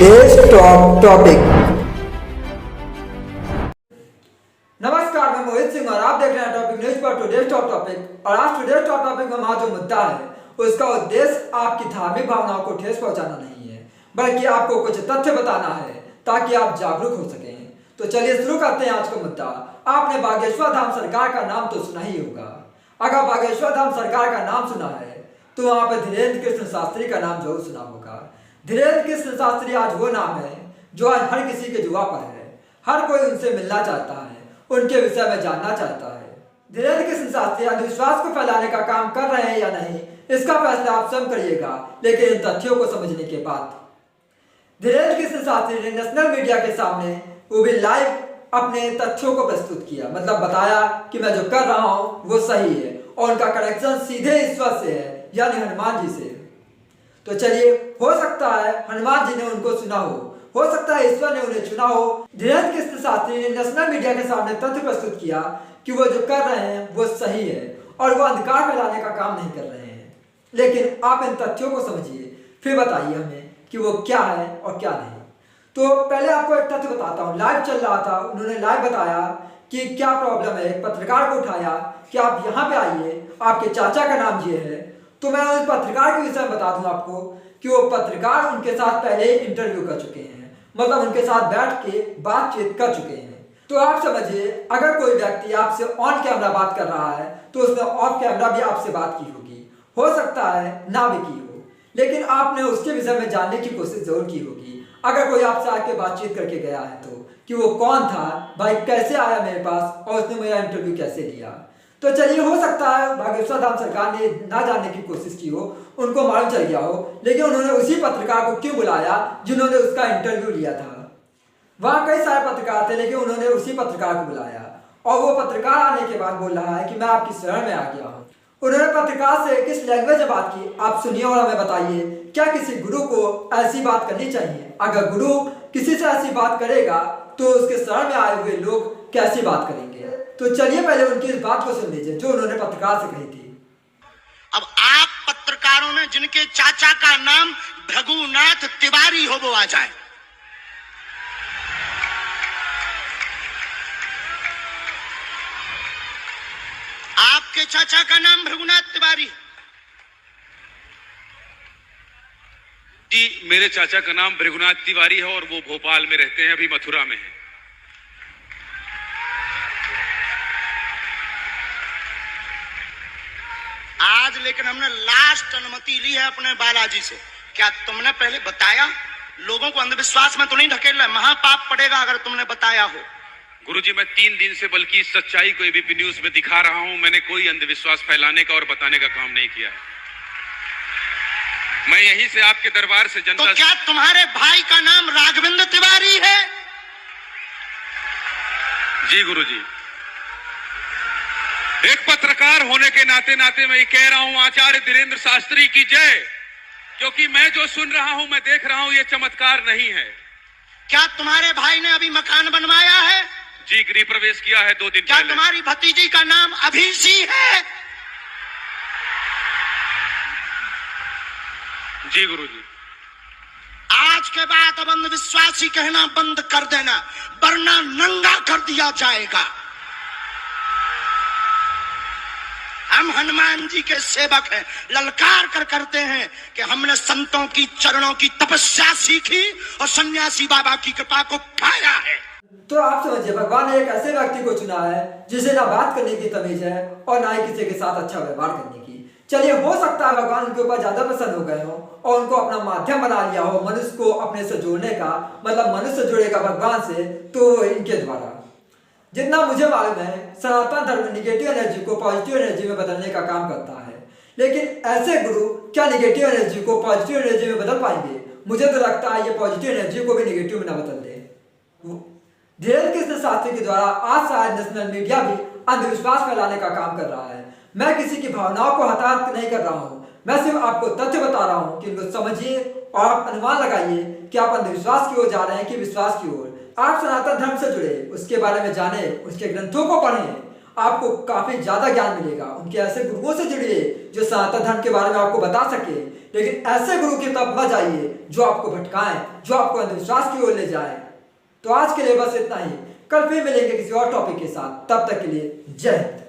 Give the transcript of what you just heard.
Today's topic. नमस्कार, मैं मोहित सिंह और आप देख रहे हैं टॉपिक न्यूज पर टुडेज टॉपिक। और आज टुडेज टॉपिक में हमारा जो मुद्दा है उसका उद्देश्य आपकी धार्मिक भावनाओं को ठेस पहुंचाना नहीं है, बल्कि आपको कुछ तथ्य बताना है ताकि आप जागरूक हो सकें। तो चलिए शुरू करते हैं आज का मुद्दा। आपने बागेश्वर धाम सरकार का नाम तो सुना ही होगा। अगर बागेश्वर धाम सरकार का नाम सुना है तो वहां पर धीरेन्द्र कृष्ण शास्त्री का नाम जरूर सुना होगा। धीरेन्द्र कृष्ण शास्त्री आज वो नाम है जो आज हर किसी के जुआ पर है। हर कोई उनसे मिलना चाहता है, उनके विषय में जानना चाहता है। धीरेन्द्र कृष्ण शास्त्री अंधविश्वास को फैलाने का काम कर रहे हैं या नहीं, इसका फैसला आप स्वयं करिएगा, लेकिन इन तथ्यों को समझने के बाद। धीरेन्द्र कृष्ण शास्त्री ने नेशनल मीडिया के सामने वो भी लाइव अपने तथ्यों को प्रस्तुत किया, मतलब बताया कि मैं जो कर रहा हूँ वो सही है और उनका कनेक्शन सीधे ईश्वर से है, यानी हनुमान जी से। तो चलिए, हो सकता है हनुमान जी ने उनको सुना हो सकता है ईश्वर ने उन्हें चुना हो। धीरेन्द्र कृष्ण शास्त्री ने नेशनल मीडिया के सामने तथ्य प्रस्तुत किया कि वो जो कर रहे हैं वो सही है और वो अंधकार फैलाने का काम नहीं कर रहे हैं। लेकिन आप इन तथ्यों को समझिए, फिर बताइए हमें कि वो क्या है और क्या नहीं। तो पहले आपको एक तथ्य बताता हूँ। लाइव चल रहा था, उन्होंने लाइव बताया कि क्या प्रॉब्लम है। एक पत्रकार को उठाया कि आप यहाँ पे आइए, आपके चाचा का नाम ये है। तो मैं उस पत्रकार के विषय में बता दूं आपको कि वो पत्रकार उनके साथ पहले इंटरव्यू कर चुके हैं, मतलब उनके साथ बैठ के बातचीत कर चुके हैं। तो आप समझिए, अगर कोई व्यक्ति आपसे ऑन कैमरा बात कर रहा है तो उसने ऑफ कैमरा भी आपसे बात की होगी। हो सकता है ना भी की हो, लेकिन आपने उसके विषय में जानने की कोशिश जरूर की होगी। अगर कोई आपसे आके बातचीत करके गया है तो कि वो कौन था, भाई कैसे आया मेरे पास और उसने मेरा इंटरव्यू कैसे लिया। तो चलिए, हो सकता है बागेश्वर धाम सरकार ने ना जानने की कोशिश की हो, उनको मालूम चल गया हो, लेकिन उन्होंने उसी पत्रकार को क्यों बुलाया जिन्होंने उसका इंटरव्यू लिया था। वहाँ कई सारे पत्रकार थे, लेकिन उन्होंने उसी पत्रकार को बुलाया और वो पत्रकार आने के बाद बोल रहा है कि मैं आपकी शरण में आ गया हूँ। उन्होंने पत्रकार से किस लैंग्वेज में बात की, आप सुनिए और हमें बताइए, क्या किसी गुरु को ऐसी बात करनी चाहिए? अगर गुरु किसी से ऐसी बात करेगा तो उसके शरण में आए हुए लोग कैसी बात करेंगे? तो चलिए पहले उनकी इस बात को सुन लीजिए जो उन्होंने पत्रकार से कही थी। अब आप पत्रकारों ने जिनके चाचा का नाम भृगुनाथ तिवारी हो वो आ जाए। आपके चाचा का नाम भृगुनाथ तिवारी? जी, मेरे चाचा का नाम भृगुनाथ तिवारी है और वो भोपाल में रहते हैं, अभी मथुरा में है। आज लेकिन हमने लास्ट अनुमति ली है अपने बालाजी से। क्या तुमने पहले बताया? लोगों को अंधविश्वास में तो नहीं ढकेलना, महापाप पड़ेगा अगर तुमने बताया हो। गुरुजी, मैं 3 दिन से बल्कि इस सच्चाई को एबीपी न्यूज में दिखा रहा हूं। मैंने कोई अंधविश्वास फैलाने का और बताने का काम नहीं किया है। मैं यहीं से आपके दरबार से जनता। तो क्या तुम्हारे भाई का नाम राघवेंद्र तिवारी है? जी गुरुजी, एक पत्रकार होने के नाते नाते मैं ये कह रहा हूं, आचार्य धीरेन्द्र शास्त्री की जय। क्योंकि मैं जो सुन रहा हूं, मैं देख रहा हूं, ये चमत्कार नहीं है। क्या तुम्हारे भाई ने अभी मकान बनवाया है? जी, गृह प्रवेश किया है 2 दिन क्या पहले। तुम्हारी भतीजी का नाम अभिषी है? जी गुरुजी। आज के बाद अब अंधविश्वासी कहना बंद कर देना, वरना नंगा कर दिया जाएगा। हम हनुमान जी के सेवक हैं, ललकार कर करते हैं कि हमने संतों की चरणों की तपस्या सीखी और सन्यासी बाबा की कृपा को पाया है। तो आप समझिए, भगवान ने एक ऐसे व्यक्ति को चुना है जिसे ना बात करने की तमीज है और ना ही किसी के साथ अच्छा व्यवहार करने की। चलिए, हो सकता है भगवान उनके ऊपर ज्यादा प्रसन्न हो गए हो और उनको अपना माध्यम बना लिया हो मनुष्य को अपने से जोड़ने का, मतलब मनुष्य जुड़ेगा भगवान से तो इनके द्वारा। जितना मुझे मालूम है, सनातन धर्म निगेटिव एनर्जी को पॉजिटिव एनर्जी में बदलने का काम करता है। लेकिन ऐसे गुरु क्या नेगेटिव एनर्जी को पॉजिटिव एनर्जी में बदल पाएंगे? मुझे तो लगता है ये पॉजिटिव एनर्जी को भी नेगेटिव में ना बदल दे। धीरेन्द्र कृष्ण शास्त्री के द्वारा आज शायद नेशनल मीडिया भी अंधविश्वास फैलाने का काम कर रहा है। मैं किसी की भावनाओं को हताहत नहीं कर रहा हूँ, मैं सिर्फ आपको तथ्य बता रहा हूँ कि इनको समझिए और आप अनुमान लगाइए कि आप अंधविश्वास की ओर जा रहे हैं कि विश्वास की ओर। आप सनातन धर्म से जुड़े, उसके बारे में जाने, उसके ग्रंथों को पढ़ें, आपको काफी ज्यादा ज्ञान मिलेगा। उनके ऐसे गुरुओं से जुड़िए जो सनातन धर्म के बारे में आपको बता सके, लेकिन ऐसे गुरु की तरफ मत जाइए जो आपको भटकाएं, जो आपको अंधविश्वास की ओर ले जाए। तो आज के लिए बस इतना ही, कल फिर मिलेंगे किसी और टॉपिक के साथ। तब तक के लिए जय हिंद।